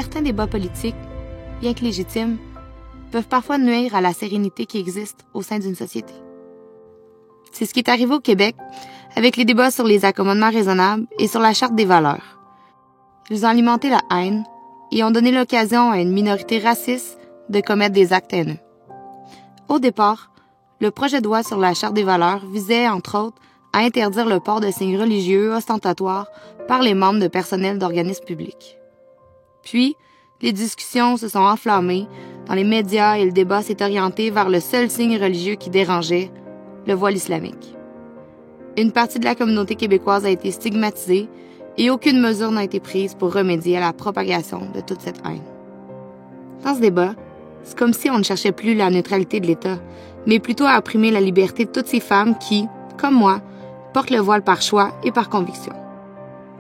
certains débats politiques, bien que légitimes, peuvent parfois nuire à la sérénité qui existe au sein d'une société. C'est ce qui est arrivé au Québec avec les débats sur les accommodements raisonnables et sur la Charte des valeurs. Ils ont alimenté la haine et ont donné l'occasion à une minorité raciste de commettre des actes haineux. Au départ, le projet de loi sur la Charte des valeurs visait, entre autres, à interdire le port de signes religieux ostentatoires par les membres de personnel d'organismes publics. Puis, les discussions se sont enflammées dans les médias et le débat s'est orienté vers le seul signe religieux qui dérangeait, le voile islamique. Une partie de la communauté québécoise a été stigmatisée et aucune mesure n'a été prise pour remédier à la propagation de toute cette haine. Dans ce débat, c'est comme si on ne cherchait plus la neutralité de l'État, mais plutôt à opprimer la liberté de toutes ces femmes qui, comme moi, portent le voile par choix et par conviction.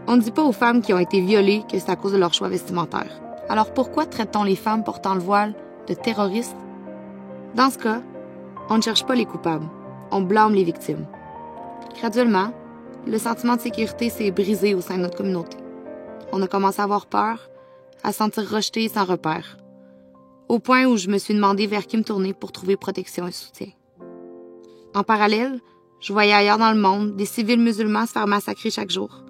On ne dit pas aux femmes qui ont été violées que c'est à cause de leur choix vestimentaire. Alors pourquoi traite-t-on les femmes portant le voile de terroristes? Dans ce cas, on ne cherche pas les coupables, on blâme les victimes. Graduellement, le sentiment de sécurité s'est brisé au sein de notre communauté. On a commencé à avoir peur, à se sentir rejeté sans repère, au point où je me suis demandé vers qui me tourner pour trouver protection et soutien. En parallèle, je voyais ailleurs dans le monde des civils musulmans se faire massacrer chaque jour,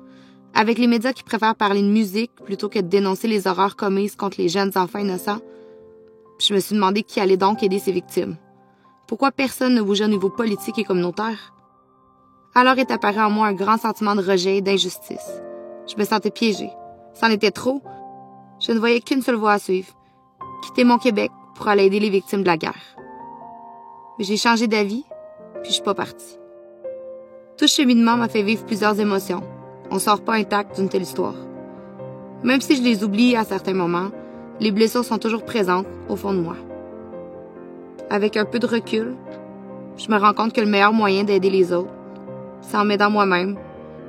avec les médias qui préfèrent parler de musique plutôt que de dénoncer les horreurs commises contre les jeunes enfants innocents. Je me suis demandé qui allait donc aider ces victimes. Pourquoi personne ne bougeait au niveau politique et communautaire? Alors est apparu en moi un grand sentiment de rejet et d'injustice. Je me sentais piégée. C'en était trop. Je ne voyais qu'une seule voie à suivre. Quitter mon Québec pour aller aider les victimes de la guerre. Mais j'ai changé d'avis, puis je suis pas partie. Tout ce cheminement m'a fait vivre plusieurs émotions. On sort pas intact d'une telle histoire. Même si je les oublie à certains moments, les blessures sont toujours présentes au fond de moi. Avec un peu de recul, je me rends compte que le meilleur moyen d'aider les autres, c'est en m'aidant moi-même,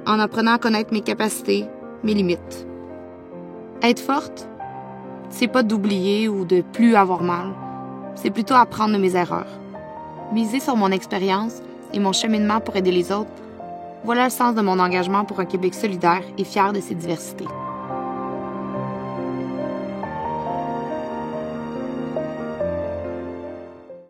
en apprenant à connaître mes capacités, mes limites. Être forte, c'est pas d'oublier ou de plus avoir mal, c'est plutôt apprendre de mes erreurs. Miser sur mon expérience et mon cheminement pour aider les autres, voilà le sens de mon engagement pour un Québec solidaire et fier de ses diversités.